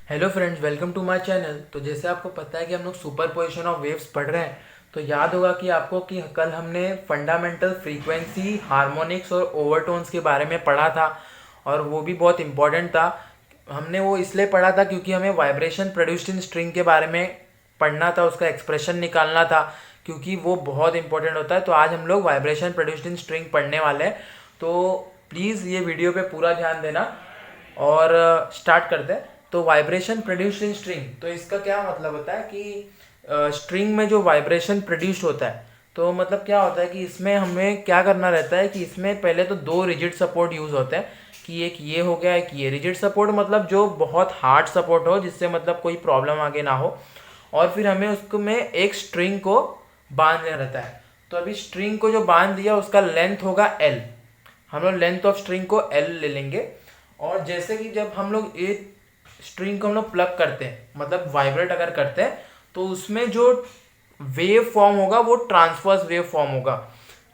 Hello friends, welcome to my channel. तो जैसे आपको पता है कि हम लोग सुपर पोजिशन ऑफ वेव्स पढ़ रहे हैं, तो याद होगा कि आपको कि कल हमने फंडामेंटल फ्रीक्वेंसी, हार्मोनिक्स और ओवरटोन्स के बारे में पढ़ा था और वो भी बहुत इंपॉर्टेंट था। हमने वो इसलिए पढ़ा था क्योंकि हमें वाइब्रेशन प्रोड्यूस्ड इन स्ट्रिंग के बारे में पढ़ना था, उसका एक्सप्रेशन निकालना था, क्योंकि वो बहुत इंपॉर्टेंट होता है। तो आज हम लोग वाइब्रेशन प्रोड्यूस्ड इन स्ट्रिंग पढ़ने वाले हैं। तो प्लीज़ ये वीडियो पे पूरा ध्यान देना और स्टार्ट करते हैं। तो वाइब्रेशन प्रोड्यूस्ड इन स्ट्रिंग, तो इसका क्या मतलब होता है कि स्ट्रिंग में जो वाइब्रेशन प्रोड्यूस होता है, तो मतलब क्या होता है कि इसमें हमें क्या करना रहता है कि इसमें पहले तो दो रिजिड सपोर्ट यूज़ होते हैं, कि एक ये हो गया, एक ये। रिजिड सपोर्ट मतलब जो बहुत हार्ड सपोर्ट हो, जिससे मतलब कोई प्रॉब्लम आगे ना हो, और फिर हमें उसको में एक स्ट्रिंग को बांधना रहता है। तो अभी स्ट्रिंग को जो बांध दिया उसका लेंथ होगा एल। हम लोग लेंथ ऑफ स्ट्रिंग को एल ले लेंगे। और जैसे कि जब हम लोग एक स्ट्रिंग को हम लोग प्लग करते हैं, मतलब वाइब्रेट अगर करते हैं, तो उसमें जो वेव फॉर्म होगा वो ट्रांसवर्स वेव फॉर्म होगा।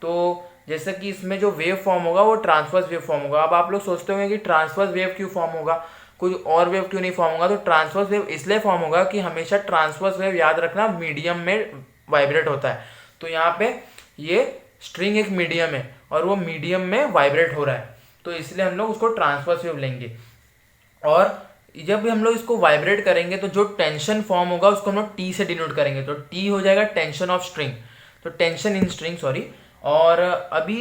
तो जैसे कि इसमें जो वेव फॉर्म होगा वो ट्रांसवर्स वेव फॉर्म होगा। अब आप लोग सोचते होंगे कि ट्रांसवर्स वेव क्यों फॉर्म होगा, कोई और वेव क्यों नहीं फॉर्म होगा। तो ट्रांसवर्स वेव इसलिए फॉर्म होगा कि हमेशा ट्रांसवर्स वेव, याद रखना, मीडियम में वाइब्रेट होता है। तो यहाँ पे ये स्ट्रिंग एक मीडियम है और वो मीडियम में वाइब्रेट हो रहा है, तो इसलिए हम लोग उसको ट्रांसवर्स वेव लेंगे। और जब भी हम लोग इसको वाइब्रेट करेंगे तो जो टेंशन फॉर्म होगा उसको हम लोग टी से डिनोट करेंगे। तो टी हो जाएगा टेंशन ऑफ स्ट्रिंग, तो टेंशन इन स्ट्रिंग, सॉरी। और अभी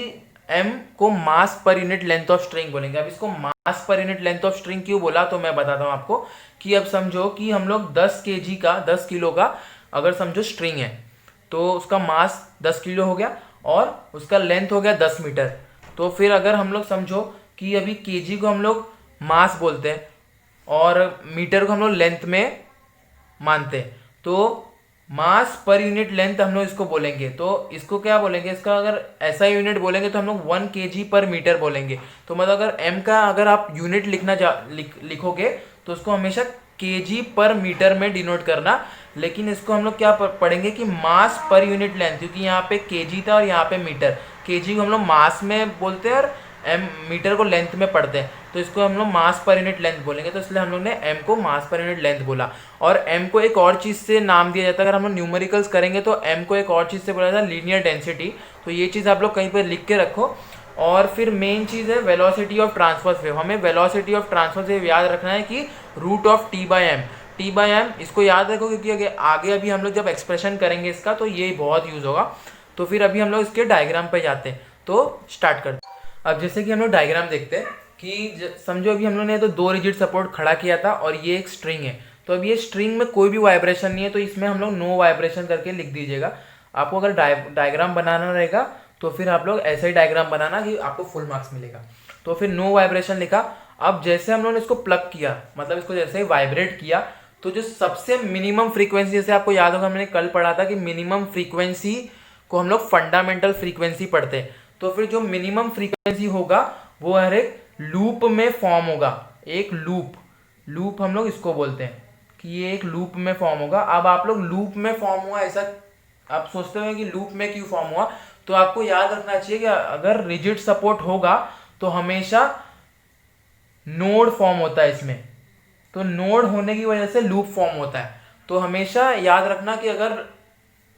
एम को मास per unit length of string बोलेंगे। अब इसको मास per unit length of string क्यों बोला, तो मैं बताता हूँ आपको। कि अब समझो कि हम लोग 10 kg का, 10 किलो का अगर समझो स्ट्रिंग है, तो उसका मास 10 किलो हो गया और उसका लेंथ हो गया 10 मीटर। तो फिर अगर हम लोग समझो कि अभी केजी को हम लोग मास बोलते हैं और मीटर को हम लोग लेंथ में मानते हैं, तो मास पर यूनिट लेंथ हम लोग इसको बोलेंगे। तो इसको क्या बोलेंगे, इसका अगर ऐसा यूनिट बोलेंगे तो हम लोग 1 kg पर मीटर बोलेंगे। तो मतलब अगर एम का अगर आप यूनिट लिखोगे तो उसको हमेशा केजी पर मीटर में डिनोट करना। लेकिन इसको हम लोग क्या पढ़ेंगे कि मास पर यूनिट लेंथ, क्योंकि यहाँ पे केजी था और यहाँ पे मीटर। केजी को हम लोग मास में बोलते हैं और एम मीटर को लेंथ में पढ़ते हैं, तो इसको हम लोग मास पर यूनिट लेंथ बोलेंगे। तो इसलिए हम लोग ने एम को मास पर यूनिट लेंथ बोला। और एम को एक और चीज़ से नाम दिया जाता है, अगर हम लोग न्यूमेरिकल्स करेंगे तो एम को एक और चीज़ से बोला जाता है, लीनियर डेंसिटी। तो ये चीज़ आप लोग कहीं पर लिख के रखो। और फिर मेन चीज़ है वेलोसिटी ऑफ ट्रांसवर्स वेव। हमें वेलोसिटी ऑफ ट्रांसवर्स वेव याद रखना है कि root of T by M. T by M इसको याद रखो, क्योंकि आगे अभी हम लोग जब एक्सप्रेशन करेंगे इसका तो ये बहुत यूज़ होगा। तो फिर अभी हम लोग इसके डायग्राम पे जाते हैं, तो स्टार्ट करते हैं। अब जैसे कि हम लोग डायग्राम देखते हैं कि समझो अभी हम लोग ने तो दो रिजिड सपोर्ट खड़ा किया था और ये एक स्ट्रिंग है। तो अब ये स्ट्रिंग में कोई भी वाइब्रेशन नहीं है, तो इसमें हम लोग नो वाइब्रेशन करके लिख दीजिएगा। आपको अगर डायग्राम बनाना रहेगा तो फिर आप लोग ऐसा ही डायग्राम बनाना कि आपको फुल मार्क्स मिलेगा। तो फिर नो वाइब्रेशन लिखा। अब जैसे हम लोगों ने इसको प्लग किया, मतलब इसको जैसे ही वाइब्रेट किया, तो जो सबसे मिनिमम फ्रीक्वेंसी, जैसे आपको याद होगा हमने कल पढ़ा था कि मिनिमम फ्रीक्वेंसी को हम लोग फंडामेंटल फ्रीक्वेंसी पढ़ते हैं। तो फिर जो मिनिमम फ्रीक्वेंसी होगा वो हर एक लूप में फॉर्म होगा। एक लूप, लूप हम लोग इसको बोलते हैं कि ये एक लूप में फॉर्म होगा। अब आप लोग लूप में फॉर्म हुआ ऐसा आप सोचते हो कि लूप में क्यों फॉर्म हुआ, तो आपको याद रखना चाहिए कि अगर रिजिड सपोर्ट होगा तो हमेशा नोड फॉर्म होता है इसमें। तो नोड होने की वजह से लूप फॉर्म होता है। तो हमेशा याद रखना कि अगर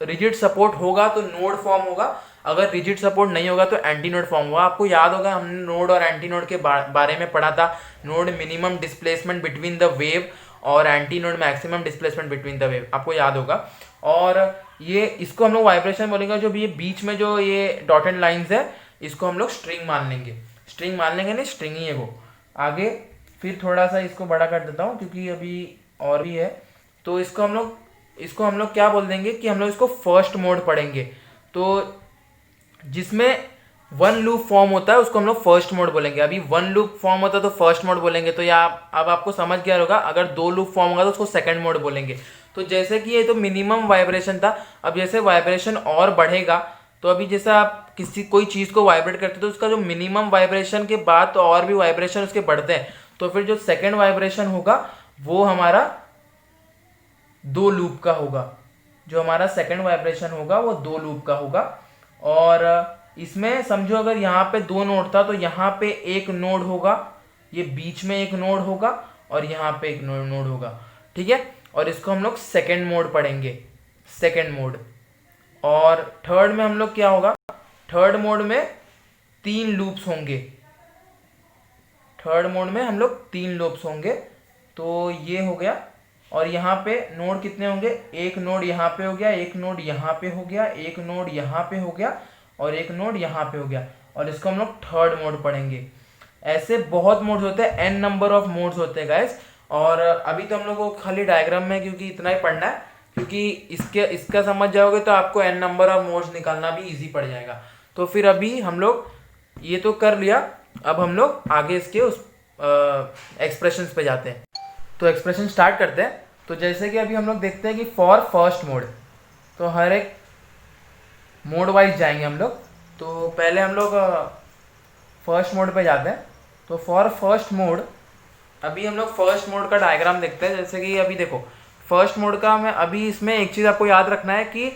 रिजिड सपोर्ट होगा तो नोड फॉर्म होगा, अगर रिजिड सपोर्ट नहीं होगा तो एंटी नोड फॉर्म होगा। आपको याद होगा हमने नोड और एंटी नोड के बारे में पढ़ा था। Node minimum displacement between the wave और anti node maximum displacement between the wave, आपको याद होगा। और ये इसको हम लोग वाइब्रेशन बोलेंगे। जो भी ये बीच में जो ये डॉटेड लाइंस है, इसको हम लोग स्ट्रिंग मान लेंगे। स्ट्रिंग मान लेंगे, नहीं स्ट्रिंग ही है वो। आगे फिर थोड़ा सा इसको बड़ा कर देता हूँ क्योंकि अभी और भी है। तो इसको हम लोग क्या बोल देंगे कि हम लोग इसको फर्स्ट मोड पढ़ेंगे। तो जिसमें वन लूप फॉर्म होता है उसको हम लोग फर्स्ट मोड बोलेंगे। अभी वन लूप फॉर्म होता है तो फर्स्ट मोड बोलेंगे। तो या अब आपको समझ गया होगा, अगर दो लूप फॉर्म होगा तो उसको सेकंड मोड बोलेंगे। तो जैसे कि ये तो मिनिमम वाइब्रेशन था, अब जैसे वाइब्रेशन और बढ़ेगा, तो अभी जैसे आप कोई चीज़ को वाइब्रेट करते हैं तो उसका जो मिनिमम वाइब्रेशन के बाद तो और भी वाइब्रेशन उसके बढ़ते हैं। तो फिर जो सेकेंड वाइब्रेशन होगा वो हमारा दो लूप का होगा। जो हमारा सेकंड वाइब्रेशन होगा वो दो लूप का होगा। और इसमें समझो अगर यहाँ पे दो नोड था तो यहाँ पे एक नोड होगा, ये बीच में एक नोड होगा और यहाँ पे एक नोड होगा, ठीक है। और इसको हम लोग सेकेंड मोड पढ़ेंगे, सेकेंड मोड। और थर्ड में हम लोग क्या होगा, थर्ड मोड में 3 लूप्स होंगे, थर्ड मोड में हम लोग 3 लूप्स होंगे। तो ये हो गया। और यहाँ पे नोड कितने होंगे, एक नोड यहाँ पे हो गया, एक नोड यहाँ पे हो गया, एक नोड यहाँ पे हो गया, और एक नोड यहाँ पे हो गया। और इसको हम लोग थर्ड मोड पढ़ेंगे। ऐसे बहुत मोड्स होते हैं, n नंबर ऑफ मोड्स होते हैं गाइस। और अभी तो हम लोग को खाली डायग्राम में क्योंकि इतना ही पढ़ना है, क्योंकि इसका समझ जाओगे तो आपको n नंबर ऑफ मोड्स निकालना भी इजी पड़ जाएगा। तो फिर अभी हम लोग ये तो कर लिया, अब हम लोग आगे इसके उस एक्सप्रेशंस पे जाते हैं। तो एक्सप्रेशन स्टार्ट करते हैं। तो जैसे कि अभी हम लोग देखते हैं कि फॉर फर्स्ट मोड, तो हर एक मोड वाइज जाएंगे हम लोग। तो पहले हम लोग फर्स्ट मोड पे जाते हैं। तो फॉर फर्स्ट मोड, अभी हम लोग फर्स्ट मोड का डायग्राम देखते हैं। जैसे कि अभी देखो फर्स्ट मोड का, मैं अभी इसमें एक चीज़ आपको याद रखना है कि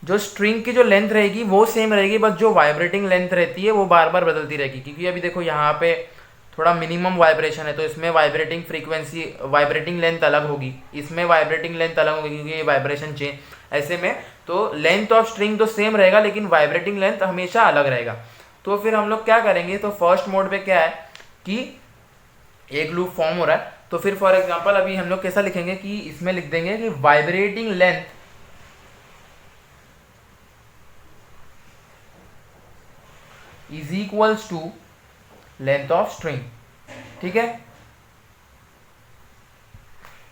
जो स्ट्रिंग की जो लेंथ रहेगी वो सेम रहेगी, बस जो वाइब्रेटिंग लेंथ रहती है वो बार बार बदलती रहेगी। क्योंकि अभी देखो यहाँ पे थोड़ा मिनिमम वाइब्रेशन है, तो इसमें वाइब्रेटिंग फ्रीक्वेंसी, वाइब्रेटिंग लेंथ अलग होगी, इसमें वाइब्रेटिंग लेंथ अलग होगी क्योंकि ये वाइब्रेशन चेंज। ऐसे में तो लेंथ ऑफ स्ट्रिंग तो सेम रहेगा लेकिन वाइब्रेटिंग लेंथ हमेशा अलग रहेगा। तो फिर हम लोग क्या करेंगे, तो फर्स्ट मोड पे क्या है कि एक लूप फॉर्म हो रहा है। तो फिर फॉर एग्जांपल अभी हम लोग कैसा लिखेंगे कि इसमें लिख देंगे कि vibrating length is equals to length of string, ठीक है।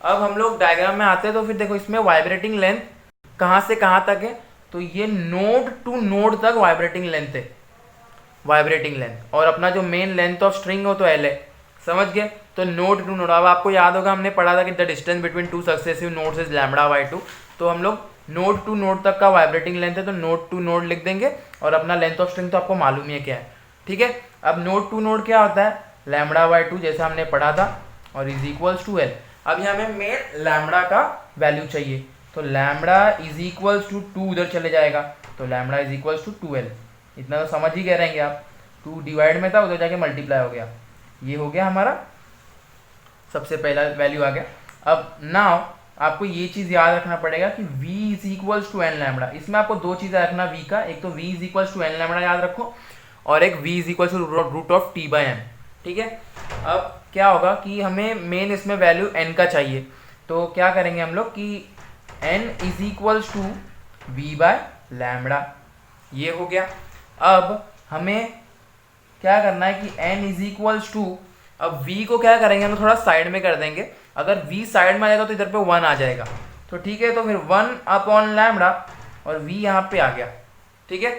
अब हम लोग डायग्राम में आते हैं। तो फिर देखो इसमें वाइब्रेटिंग लेंथ कहाँ से कहाँ तक है, तो ये नोड टू नोड तक वाइब्रेटिंग लेंथ है, वाइब्रेटिंग लेंथ। और अपना जो मेन लेंथ ऑफ स्ट्रिंग हो तो एल है, समझ गए। तो नोड टू नोड, अब आपको याद होगा हमने पढ़ा था कि the distance between two successive nodes is λ/2। तो हम लोग नोड टू नोड तक का वाइब्रेटिंग लेंथ है तो नोड टू नोड लिख देंगे। और अपना लेंथ ऑफ स्ट्रिंग तो आपको मालूम ही है क्या है, ठीक है। अब नोड टू नोड क्या होता है, λ/2 जैसा हमने पढ़ा था, और इज इक्वल्स टू एल। अब यहाँ में मेन लैम्बडा का वैल्यू चाहिए, तो लैम्बडा इज इक्वल्स टू 2 उधर चले जाएगा, तो lambda is equals to 2l। इतना तो समझ ही कह रहेंगे आप, 2 डिवाइड में था उधर जाके मल्टीप्लाई हो गया, ये हो गया हमारा सबसे पहला वैल्यू आ गया। अब नाउ आपको ये चीज़ याद रखना पड़ेगा कि v is equals to N lambda. इसमें आपको दो चीज़ें रखना v का, एक तो v is equals to N lambda याद रखो, और एक v is equals to root of t by M, ठीक है। अब क्या होगा कि हमें मेन इसमें वैल्यू n का चाहिए, तो क्या करेंगे हम लोग कि n is equals to v by lambda, ये हो गया। अब हमें क्या करना है कि n इज इक्वल्स टू, अब v को क्या करेंगे हम थोड़ा साइड में कर देंगे। अगर v साइड में आ जाएगा तो इधर पे 1 आ जाएगा, तो ठीक है। तो फिर 1 अपॉन लैम्बडा और v यहाँ पे आ गया, ठीक है।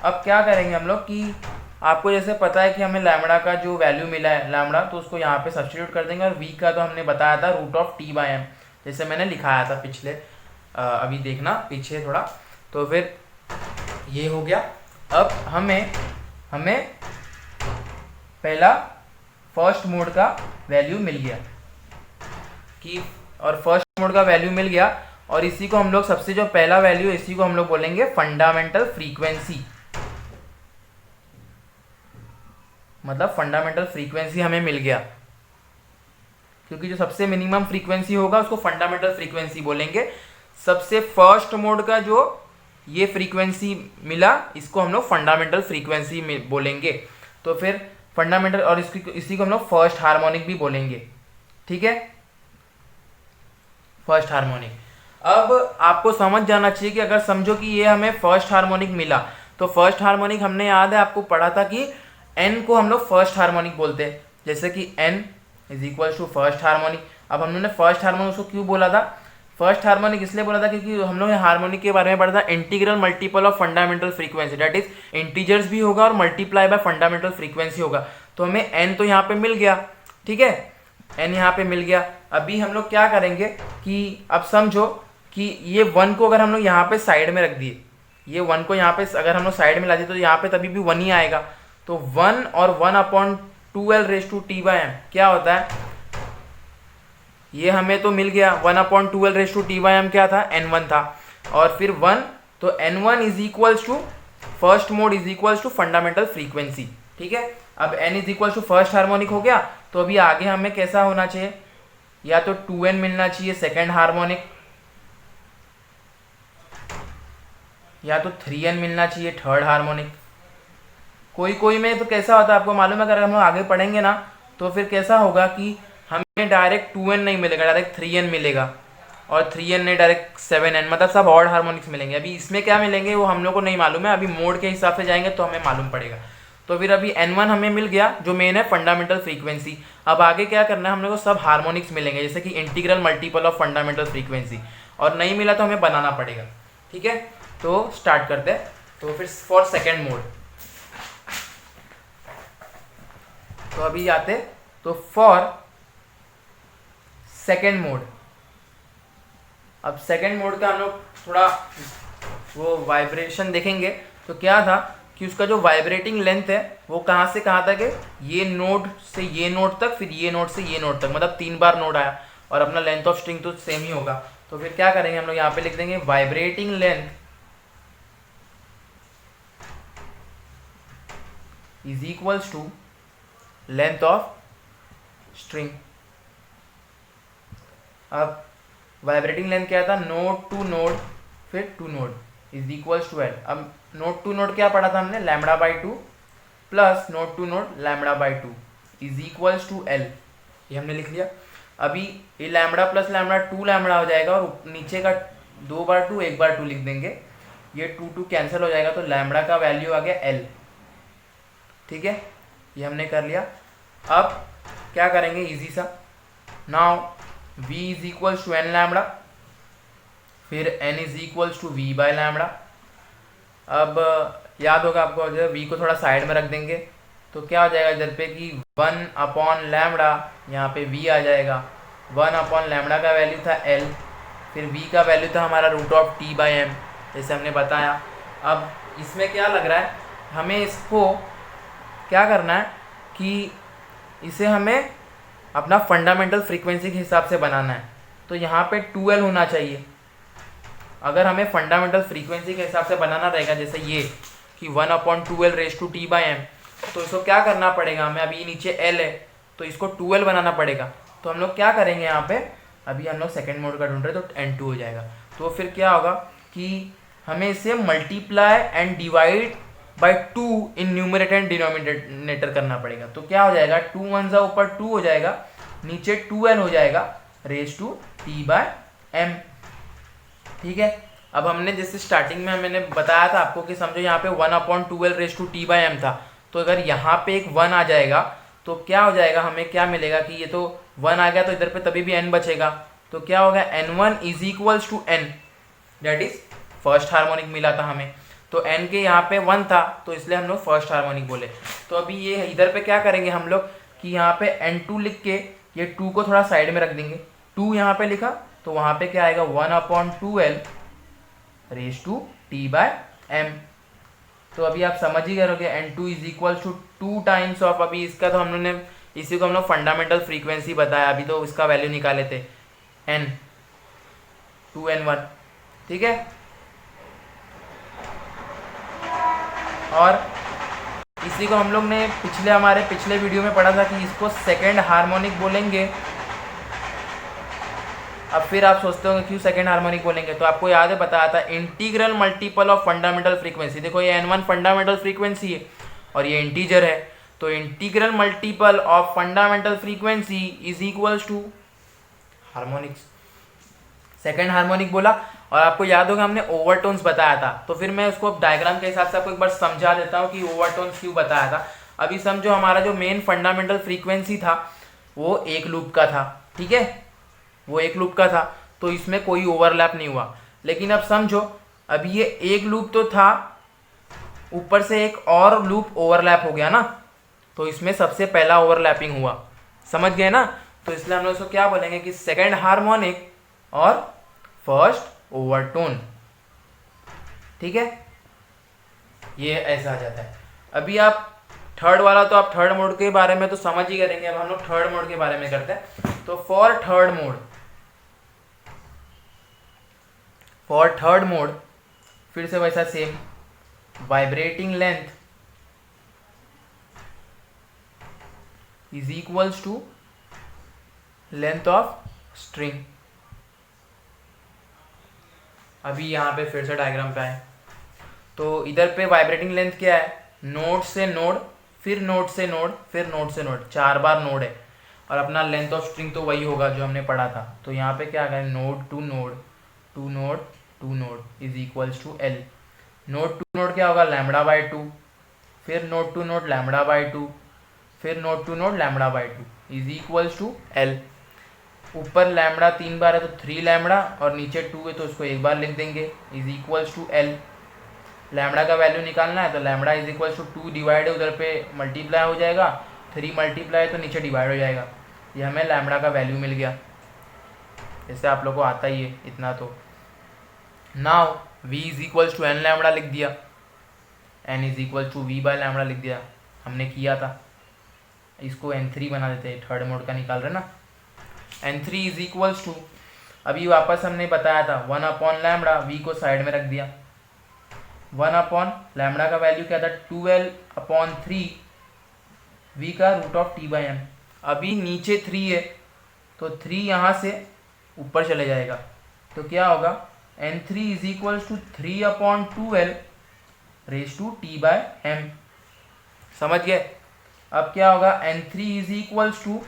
अब क्या करेंगे हम लोग कि आपको जैसे पता है कि हमें लैम्बडा का जो वैल्यू मिला है लैम्बडा, तो उसको यहाँ पे सब्स्टिट्यूट कर देंगे। और v का तो हमने बताया था root of t by M, जैसे मैंने लिखाया था पिछले, अभी देखना पीछे थोड़ा। तो फिर ये हो गया। अब हमें पहला फर्स्ट मोड का वैल्यू मिल गया कि, और फर्स्ट मोड का वैल्यू मिल गया, और इसी को हम लोग सबसे जो पहला वैल्यू, इसी को हम लोग बोलेंगे फंडामेंटल फ्रीक्वेंसी। मतलब फंडामेंटल फ्रीक्वेंसी हमें मिल गया, क्योंकि जो सबसे मिनिमम फ्रीक्वेंसी होगा उसको फंडामेंटल फ्रीक्वेंसी बोलेंगे। सबसे फर्स्ट मोड का जो ये फ्रीक्वेंसी मिला, इसको हम लोग फंडामेंटल फ्रीक्वेंसी में बोलेंगे। तो फिर फंडामेंटल, और इसी को हम लोग फर्स्ट हार्मोनिक भी बोलेंगे, ठीक है, फर्स्ट हार्मोनिक। अब आपको समझ जाना चाहिए कि अगर समझो कि ये हमें फर्स्ट हार्मोनिक मिला, तो फर्स्ट हार्मोनिक हमने याद है आपको पढ़ा था कि n को हम लोग फर्स्ट हार्मोनिक बोलते हैं, जैसे कि n is equal to first harmonic. अब हमने फर्स्ट हार्मोनिक उसको क्यों बोला था, फर्स्ट हार्मोनिक इसलिए बोला था क्योंकि हम लोग हार्मोनिक के बारे में पढ़ा था, integral multiple of fundamental frequency, that is integers भी होगा और मल्टीप्लाई बाय फंडामेंटल फ्रीक्वेंसी होगा। तो हमें n तो यहाँ पे मिल गया, ठीक है, n यहाँ पे मिल गया। अभी हम लोग क्या करेंगे कि अब समझो कि ये 1 को अगर हम लोग यहाँ पे साइड में रख दिए, ये 1 को यहाँ पे अगर हम लोग साइड में ला दिए तो यहाँ पे तभी भी 1 ही आएगा। तो 1 और 1 upon 2l raise to t by M क्या होता है, ये हमें तो मिल गया 1 upon 2l raise to t by M क्या था, n1 था, और फिर 1, तो n1 is equals to first mode is equals to fundamental frequency, ठीक है। अब n is equal to first harmonic हो गया, तो अभी आगे हमें कैसा होना चाहिए, या तो 2n मिलना चाहिए सेकेंड हार्मोनिक, या तो 3n मिलना चाहिए थर्ड हार्मोनिक। कोई कोई में तो कैसा होता है आपको मालूम है, अगर हम लोग आगे पढ़ेंगे ना तो फिर कैसा होगा कि हमें डायरेक्ट 2n नहीं मिलेगा, डायरेक्ट 3n मिलेगा, और 3n नहीं डायरेक्ट 7n, मतलब सब ऑड हार्मोनिक्स मिलेंगे। अभी इसमें क्या मिलेंगे वो हम लोग को नहीं मालूम है, अभी मोड के हिसाब से जाएंगे तो हमें मालूम पड़ेगा। तो फिर अभी n1 हमें मिल गया जो मेन है फंडामेंटल फ्रीक्वेंसी। अब आगे क्या करना है, हम लोग को सब हार्मोनिक्स मिलेंगे जैसे कि integral multiple of fundamental frequency, और नहीं मिला तो हमें बनाना पड़ेगा। ठीक है, तो स्टार्ट करते हैं। तो फिर फॉर सेकेंड मोड, तो अभी जाते तो फॉर सेकेंड मोड। अब सेकेंड मोड का हम लोग थोड़ा वो वाइब्रेशन देखेंगे। तो क्या था कि उसका जो वाइब्रेटिंग लेंथ है वो कहाँ से कहाँ तक है, ये नोड से ये नोड तक, फिर ये नोड से ये नोड तक, मतलब 3 बार नोड आया, और अपना लेंथ ऑफ स्ट्रिंग तो सेम ही होगा। तो फिर क्या करेंगे हम लोग, यहाँ पे लिख देंगे vibrating length is equals to length of string. अब वाइब्रेटिंग लेंथ क्या था, नोड टू नोड फिर to node is equals to L. अब नोड टू नोड क्या पढ़ा था हमने, lambda by two plus node to node lambda by two is equals to L, ये हमने लिख लिया। अभी ये लैम्बडा प्लस लैम्बडा 2 लैम्बडा हो जाएगा, और नीचे का 2 बार 2 1 बार 2 लिख देंगे, ये 2 2 कैंसिल हो जाएगा, तो लैम्बडा का वैल्यू आ गया एल। ठीक है, ये हमने कर लिया। अब क्या करेंगे, इजी सा, now v is equals to N lambda, फिर n is equals to V by lambda. अब याद होगा आपको, जो v को थोड़ा साइड में रख देंगे तो क्या हो जाएगा इधर पे कि 1 अपॉन लैम्बडा, यहाँ पे v आ जाएगा। 1 अपॉन लैम्बडा का वैल्यू था l, फिर v का वैल्यू था हमारा root of t by M, जैसे हमने बताया। अब इसमें क्या लग रहा है, हमें इसको क्या करना है कि इसे हमें अपना फंडामेंटल फ्रीक्वेंसी के हिसाब से बनाना है। तो यहाँ पे 2l होना चाहिए। अगर हमें फंडामेंटल फ्रीक्वेंसी के हिसाब से बनाना रहेगा, जैसे ये कि 1 upon 2l raise to T by M, तो इसको क्या करना पड़ेगा हमें, अभी नीचे l है तो इसको 2l बनाना पड़ेगा। तो हम लोग क्या करेंगे यहाँ पे, अभी हम लोग सेकेंड मोड का ढूंढ रहे तो n2 हो जाएगा। तो फिर क्या होगा कि हमें इसे multiply and divide by 2 in numerator and denominator करना पड़ेगा। तो क्या हो जाएगा, 2 1 जा ऊपर 2 हो जाएगा, नीचे 2l हो जाएगा raise to T by M. ठीक है, अब हमने जैसे स्टार्टिंग में मैंने बताया था आपको कि समझो यहाँ पे 1 upon 2l raise to T by M था, तो अगर यहाँ पे एक 1 आ जाएगा तो क्या हो जाएगा, हमें क्या मिलेगा कि ये तो 1 आ गया तो इधर पे तभी भी n बचेगा। तो क्या होगा, n1 is equals to n, that is first harmonic मिला था हमें, तो n के यहाँ पे 1 था तो इसलिए हम लोग फर्स्ट हार्मोनिक बोले। तो अभी ये इधर पे क्या करेंगे हम लोग कि यहाँ पे n2 लिख के ये 2 को थोड़ा साइड में रख देंगे, 2 यहाँ पे लिखा तो वहाँ पे क्या आएगा 1 upon 2l raise to T by M. तो अभी आप समझ ही करोगे n2 is equal to 2 times of, अभी इसका तो हम लोग ने इसी को हम लोग फंडामेंटल फ्रीक्वेंसी बताया, अभी तो इसका वैल्यू निकाले थे n 2n1। ठीक है, और इसी को हम लोग ने हमारे पिछले वीडियो में पढ़ा था कि इसको सेकेंड हार्मोनिक बोलेंगे। अब फिर आप सोचते होंगे क्यों सेकेंड हार्मोनिक बोलेंगे, तो आपको याद है बताया था integral multiple of fundamental frequency. देखो ये n1 फंडामेंटल फ्रीक्वेंसी है और ये इंटीजर है, तो integral multiple of fundamental frequency is equals to harmonics. Second harmonic बोला, और आपको याद होगा हमने ओवरटोन्स बताया था, तो फिर मैं उसको डायग्राम के हिसाब से आपको एक बार समझा देता हूँ कि ओवरटोन्स क्यों बताया था। अभी समझो हमारा जो मेन फंडामेंटल फ्रीक्वेंसी था वो एक लूप का था, ठीक है, वो एक लूप का था, तो इसमें कोई ओवरलैप नहीं हुआ। लेकिन अब समझो अभी ये एक लूप तो था, ऊपर से एक और लूप ओवरलैप हो गया ना, तो इसमें सबसे पहला ओवरलैपिंग हुआ, समझ गए ना। तो इसलिए हम लोग उसको क्या बोलेंगे कि सेकेंड हार्मोनिक और फर्स्ट ओवरटोन। ठीक है, ये ऐसा आ जाता है। अभी आप थर्ड वाला, तो आप थर्ड मोड के बारे में तो समझ ही करेंगे, अब हम लोग थर्ड मोड के बारे में करते हैं। तो फॉर थर्ड मोड फिर से वैसा same, vibrating length is equals to length of string. अभी यहाँ पे फिर से डायग्राम पे आए तो इधर पे वाइब्रेटिंग लेंथ क्या है, नोड से नोड, फिर नोड से नोड, फिर नोड से नोड, 4 बार नोड है। और अपना लेंथ ऑफ स्ट्रिंग तो वही होगा जो हमने पढ़ा था। तो यहाँ पे क्या है, node to node to node to node is equals to L. Node to node क्या होगा, लैम्बडा बाई 2, फिर node to node lambda by 2, फिर node to node lambda by 2 is equals to L. ऊपर लैम्बडा 3 बार है तो 3 lambda, और नीचे 2 है तो उसको एक बार लिख देंगे, is equals to L. Lambda का वैल्यू निकालना है तो lambda is equals to 2 divide है, उधर पे मल्टीप्लाई हो जाएगा, 3 मल्टीप्लाई तो नीचे डिवाइड हो जाएगा। ये हमें लैम्बडा का वैल्यू मिल गया। जैसे आप लोग को आता ही है इतना। तो now v is equals to N lambda लिख दिया, n is equal to v by lambda लिख दिया, हमने किया था। इसको n3 बना देते हैं, थर्ड मोड का निकाल रहे ना। n3 इज इक्वल्स टू, अभी वापस हमने बताया था 1 अपॉन लैम्बडा, v को साइड में रख दिया। 1 अपॉन लैम्बडा का वैल्यू क्या था, 12 अपॉन 3, v का root of t by M. अभी नीचे 3 है तो 3 यहाँ से ऊपर चले जाएगा, तो क्या होगा, n3 is equals to 3 upon 12 raise to t by M. समझ गए। अब क्या होगा, n3 इज इक्वल्स टू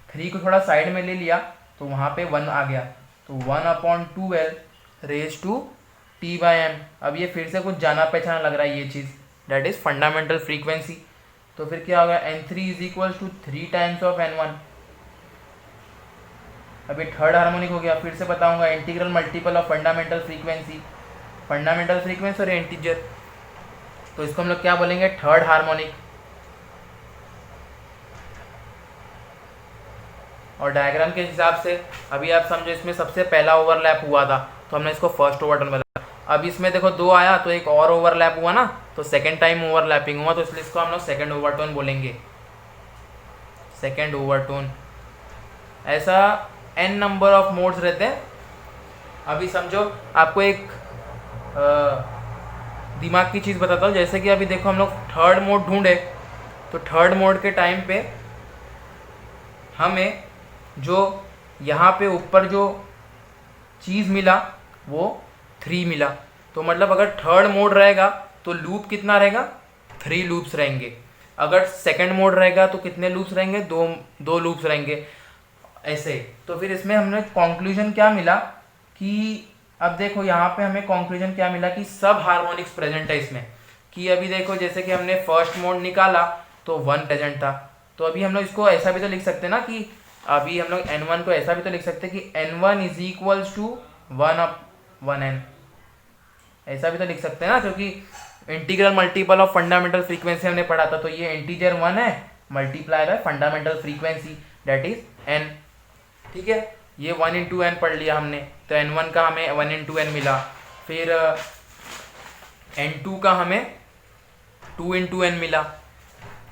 3 को थोड़ा साइड में ले लिया तो वहाँ पे 1 आ गया, तो 1 upon 12 raise to t by M. अब ये फिर से कुछ जाना पहचाना लग रहा है ये चीज़, दैट इज फंडामेंटल फ्रीक्वेंसी। तो फिर क्या होगा, n3 is equals to 3 times of n1। अभी थर्ड हार्मोनिक हो गया, फिर से बताऊंगा, integral multiple of fundamental frequency. Fundamental frequency और इंटीजर, तो इसको हम लोग क्या बोलेंगे, थर्ड हार्मोनिक। और डायग्राम के हिसाब से अभी आप समझो, इसमें सबसे पहला ओवरलैप हुआ था तो हमने इसको फर्स्ट ओवरटोन बताया। अब इसमें देखो 2 आया तो एक और ओवरलैप हुआ ना, तो सेकेंड टाइम ओवरलैपिंग हुआ, तो इसलिए इसको हम लोग सेकेंड ओवरटोन बोलेंगे, सेकेंड ओवरटोन। ऐसा n नंबर ऑफ मोड्स रहते हैं। अभी समझो आपको एक दिमाग की चीज़ बताता हूँ, जैसे कि अभी देखो हम लोग थर्ड मोड ढूंढे, तो थर्ड मोड के टाइम पे हमें जो यहाँ पे ऊपर जो चीज़ मिला वो 3 मिला। तो मतलब अगर थर्ड मोड रहेगा तो लूप कितना रहेगा, 3 लूप्स रहेंगे। अगर सेकंड मोड रहेगा तो कितने लूप्स रहेंगे, दो लूप्स रहेंगे, ऐसे। तो फिर इसमें हमने कंक्लूजन क्या मिला कि अब देखो यहाँ पे हमें कंक्लूजन क्या मिला कि सब हार्मोनिक्स प्रेजेंट है इसमें। कि अभी देखो जैसे कि हमने फर्स्ट मोड निकाला तो 1 प्रेजेंट था, तो अभी हम लोग इसको ऐसा भी तो लिख सकते हैं ना, कि अभी हम लोग n1 को ऐसा भी तो लिख सकते हैं कि n1 is equals to 1 up 1n, ऐसा भी तो लिख सकते हैं ना, क्योंकि integral multiple of fundamental frequency हमने पढ़ा था। तो ये इंटीजर 1 है multiply by fundamental frequency that is n। ठीक है, ये 1 इंटू एन पढ़ लिया हमने, तो n1 का हमें 1 इंटू एन मिला, फिर n2 का हमें 2 इंटू एन मिला,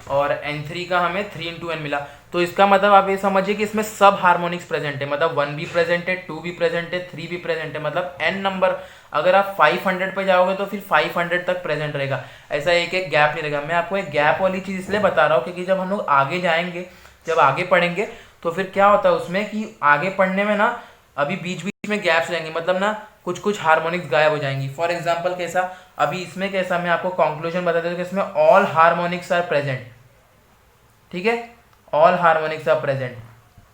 और n3 का हमें 3 इंटू एन मिला। तो इसका मतलब आप ये समझिए कि इसमें सब हार्मोनिक्स प्रेजेंट है, मतलब 1 भी प्रेजेंट है, 2 भी प्रेजेंट है, 3 भी प्रेजेंट है, मतलब n नंबर। अगर आप 500 पे जाओगे तो फिर 500 तक प्रेजेंट रहेगा, ऐसा एक एक गैप नहीं रहेगा। मैं आपको एक गैप वाली चीज़ इसलिए बता रहा हूँ क्योंकि जब हम लोग आगे जाएंगे, जब आगे पढ़ेंगे तो फिर क्या होता है उसमें कि आगे पढ़ने में ना अभी बीच बीच में गैप्स रहेंगे, मतलब ना कुछ कुछ हार्मोनिक्स गायब हो जाएंगी। फॉर एग्जांपल कैसा, अभी इसमें कैसा, मैं आपको कंक्लूजन बता देता हूँ कि इसमें ऑल हार्मोनिक्स आर प्रेजेंट। ठीक है, all harmonics are present.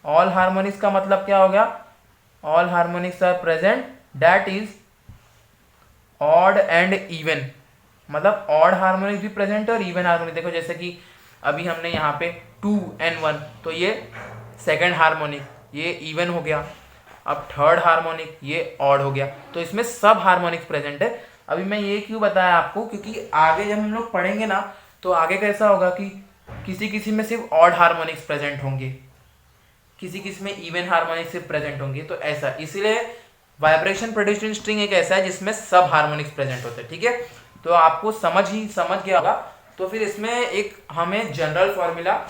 All harmonics का मतलब क्या हो गया, all harmonics are present that is odd and even, मतलब ऑड हार्मोनिक्स भी प्रेजेंट है और इवन हार्मोनिक। देखो जैसे कि अभी हमने यहाँ पे 2n1, तो ये सेकंड हार्मोनिक, ये इवन हो गया। अब थर्ड हार्मोनिक ये ऑड हो गया, तो इसमें सब हार्मोनिक्स प्रेजेंट है। अभी मैं ये क्यों बताया आपको, क्योंकि आगे जब हम लोग पढ़ेंगे ना तो आगे कैसा होगा कि किसी किसी में सिर्फ ऑड हार्मोनिक्स प्रेजेंट होंगे, किसी किसी में इवन हार्मोनिक्स सिर्फ प्रेजेंट होंगे। तो ऐसा, इसलिए वाइब्रेशन प्रोड्यूस्ड इन स्ट्रिंग एक ऐसा है जिसमें सब हार्मोनिक्स प्रेजेंट होते हैं। ठीक है, तो आपको समझ गया होगा। तो फिर इसमें एक हमें जनरल फॉर्मूला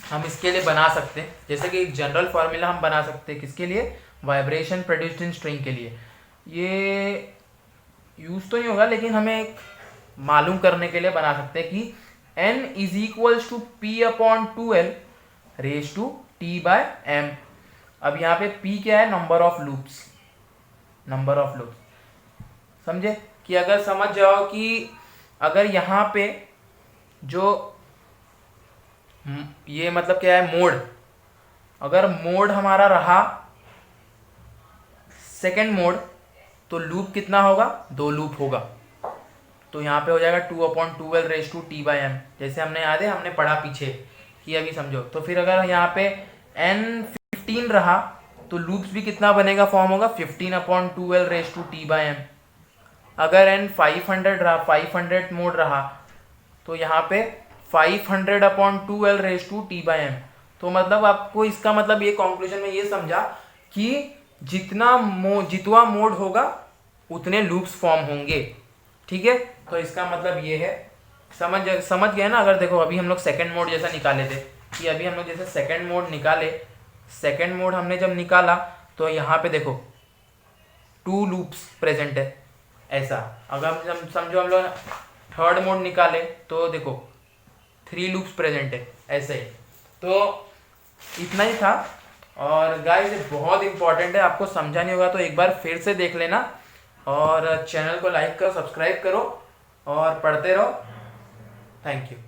हम इसके लिए बना सकते हैं, जैसे कि एक जनरल फॉर्मूला हम बना सकते हैं किसके लिए, वाइब्रेशन प्रोड्यूस्ड इन स्ट्रिंग के लिए। ये यूज तो नहीं होगा लेकिन हमें एक मालूम करने के लिए बना सकते हैं कि n is equals to p upon 2l raise to T by M. अब यहाँ पे p क्या है, number of loops, number of loops. समझे कि अगर समझ जाओ कि अगर यहाँ पे जो ये मतलब क्या है, मोड, अगर मोड हमारा रहा सेकेंड मोड तो लूप कितना होगा, 2 लूप होगा। तो यहाँ पे हो जाएगा 2/12 raise to T by M, जैसे हमने याद है हमने पढ़ा पीछे कि अभी समझो। तो फिर अगर यहाँ पे n15 रहा तो लूप्स भी कितना बनेगा, फॉर्म होगा 15/12 raise to T by M. अगर n 500 रहा, 500 मोड रहा तो यहाँ पे 500/12 raise to T by M. तो मतलब आपको इसका मतलब ये कंक्लूजन में ये समझा कि जितना मोड होगा उतने लूप्स फॉर्म होंगे। ठीक है, तो इसका मतलब ये है, समझ गए ना। अगर देखो अभी हम लोग सेकंड मोड जैसा निकाले थे कि अभी हम लोग जैसे सेकंड मोड निकाले, सेकंड मोड हमने जब निकाला तो यहाँ पे देखो 2 लूप्स प्रेजेंट है ऐसा। अगर हम समझो हम लोग थर्ड मोड निकाले तो देखो 3 लूप्स प्रेजेंट है ऐसे ही। तो इतना ही था। और गाइस ये बहुत इंपॉर्टेंट है, आपको समझा नहीं होगा तो एक बार फिर से देख लेना, और चैनल को लाइक करो, सब्सक्राइब करो और पढ़ते रहो। Thank you.